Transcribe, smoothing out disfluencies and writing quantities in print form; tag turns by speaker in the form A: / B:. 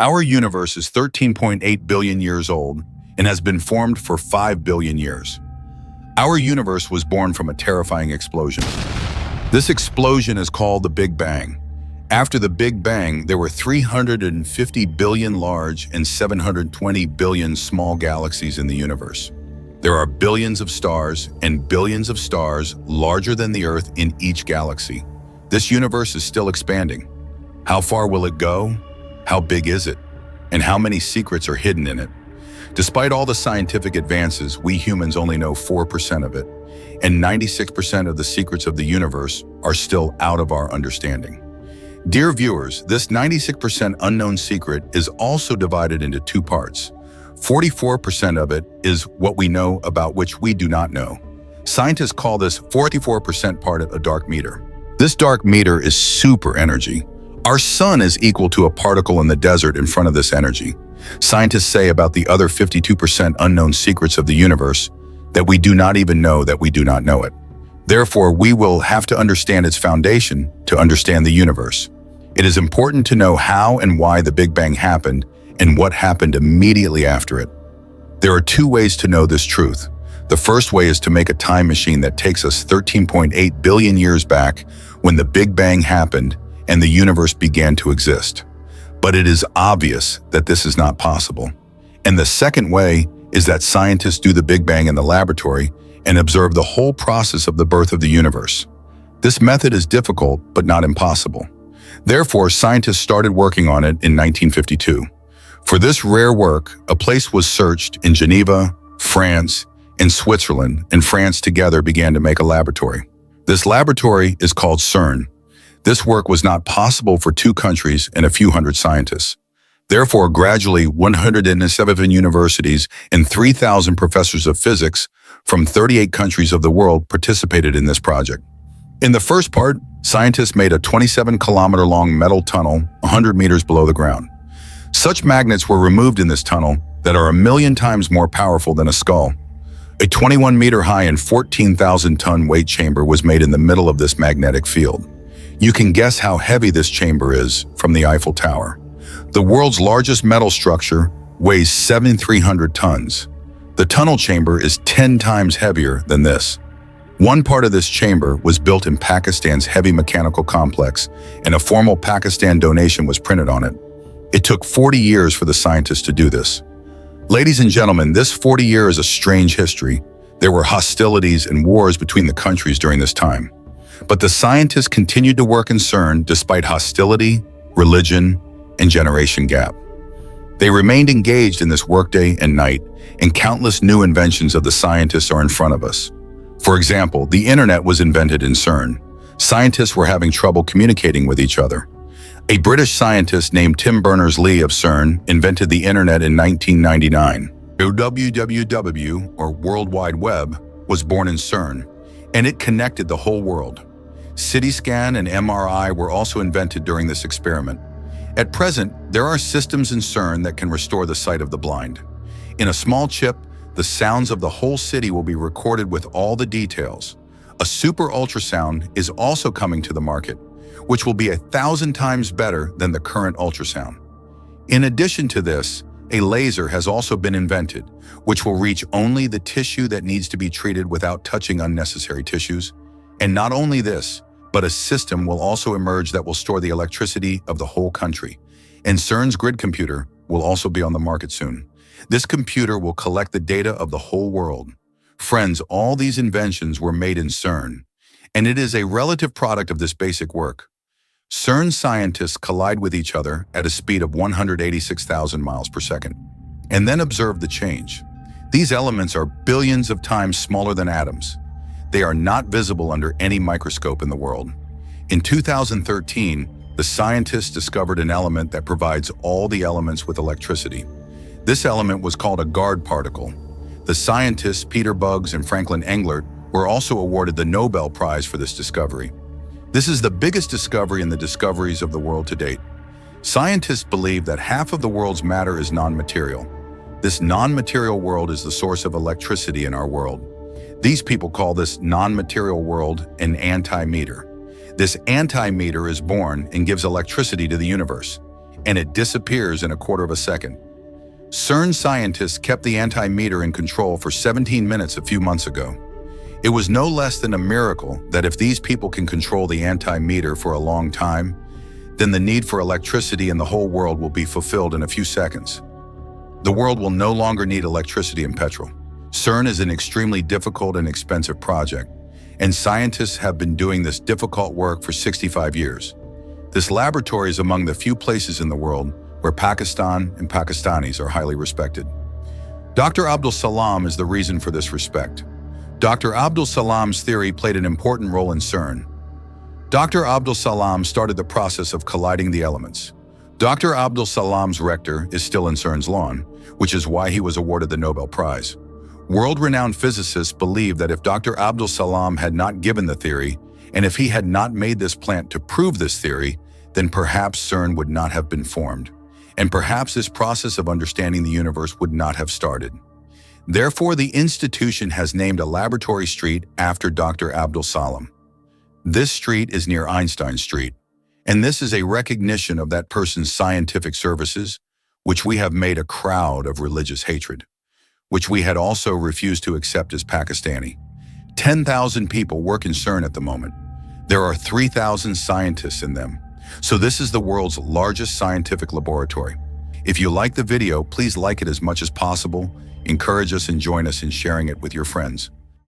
A: Our universe is 13.8 billion years old and has been formed for 5 billion years. Our universe was born from a terrifying explosion. This explosion is called the Big Bang. After the Big Bang, there were 350 billion large and 720 billion small galaxies in the universe. There are billions of stars and billions of stars larger than the Earth in each galaxy. This universe is still expanding. How far will it go? How big is it? And how many secrets are hidden in it? Despite all the scientific advances, we humans only know 4% of it, and 96% of the secrets of the universe are still out of our understanding. Dear viewers, this 96% unknown secret is also divided into two parts. 44% of it is what we know about which we do not know. Scientists call this 44% part a dark matter. This dark matter is super energy. Our sun is equal to a particle in the desert in front of this energy. Scientists say about the other 52% unknown secrets of the universe that we do not even know that we do not know it. Therefore, we will have to understand its foundation to understand the universe. It is important to know how and why the Big Bang happened and what happened immediately after it. There are two ways to know this truth. The first way is to make a time machine that takes us 13.8 billion years back when the Big Bang happened and the universe began to exist. But it is obvious that this is not possible. And the second way is that scientists do the Big Bang in the laboratory and observe the whole process of the birth of the universe. This method is difficult, but not impossible. Therefore, scientists started working on it in 1952. For this rare work, a place was searched in Geneva, France, and Switzerland, and France together began to make a laboratory. This laboratory is called Cern. This work was not possible for two countries and a few hundred scientists. Therefore, gradually 107 universities and 3,000 professors of physics from 38 countries of the world participated in this project. In the first part, scientists made a 27-kilometer-long metal tunnel 100 meters below the ground. Such magnets were removed in this tunnel that are 1,000,000 times more powerful than a skull. A 21-meter-high and 14,000-ton weight chamber was made in the middle of this magnetic field. You can guess how heavy this chamber is from the Eiffel Tower. The world's largest metal structure weighs 7,300 tons. The tunnel chamber is 10 times heavier than this. One part of this chamber was built in Pakistan's heavy mechanical complex, and a formal Pakistan donation was printed on it. It took 40 years for the scientists to do this. Ladies and gentlemen, this 40 years is a strange history. There were hostilities and wars between the countries during this time. But the scientists continued to work in CERN despite hostility, religion, and generation gap. They remained engaged in this workday and night, and countless new inventions of the scientists are in front of us. For example, the internet was invented in CERN. Scientists were having trouble communicating with each other. A British scientist named Tim Berners-Lee of CERN invented the internet in 1999. WWW, or World Wide Web, was born in CERN, and it connected the whole world. CT scan and MRI were also invented during this experiment. At present, there are systems in CERN that can restore the sight of the blind. In a small chip, the sounds of the whole city will be recorded with all the details. A super ultrasound is also coming to the market, which will be 1,000 times better than the current ultrasound. In addition to this, a laser has also been invented, which will reach only the tissue that needs to be treated without touching unnecessary tissues. And not only this, but a system will also emerge that will store the electricity of the whole country. And CERN's grid computer will also be on the market soon. This computer will collect the data of the whole world. Friends, all these inventions were made in CERN, and it is a relative product of this basic work. CERN scientists collide with each other at a speed of 186,000 miles per second, and then observe the change. These elements are billions of times smaller than atoms. They are not visible under any microscope in the world. In 2013, the scientists discovered an element that provides all the elements with electricity. This element was called a guard particle. The scientists Peter Buggs and Franklin Englert were also awarded the Nobel Prize for this discovery. This is the biggest discovery in the discoveries of the world to date. Scientists believe that half of the world's matter is non-material. This non-material world is the source of electricity in our world. These people call this non-material world an antimatter. This antimatter is born and gives electricity to the universe. and it disappears in a quarter of a second. CERN scientists kept the antimeter in control for 17 minutes a few months ago. It was no less than a miracle that if these people can control the antimeter for a long time, then the need for electricity in the whole world will be fulfilled in a few seconds. The world will no longer need electricity and petrol. CERN is an extremely difficult and expensive project, and scientists have been doing this difficult work for 65 years. This laboratory is among the few places in the world where Pakistan and Pakistanis are highly respected. Dr. Abdul Salam is the reason for this respect. Dr. Abdul Salam's theory played an important role in CERN. Dr. Abdul Salam started the process of colliding the elements. Dr. Abdul Salam's rector is still in CERN's lawn, which is why he was awarded the Nobel Prize. World-renowned physicists believe that if Dr. Abdul Salam had not given the theory, and if he had not made this plant to prove this theory, then perhaps CERN would not have been formed, and perhaps this process of understanding the universe would not have started. Therefore, the institution has named a laboratory street after Dr. Abdul Salam. This street is near Einstein Street, and this is a recognition of that person's scientific services, which we have made a crowd of religious hatred, which we had also refused to accept as Pakistani. 10,000 people work in CERN at the moment. There are 3,000 scientists in them. So this is the world's largest scientific laboratory. If you like the video, please like it as much as possible, encourage us and join us in sharing it with your friends.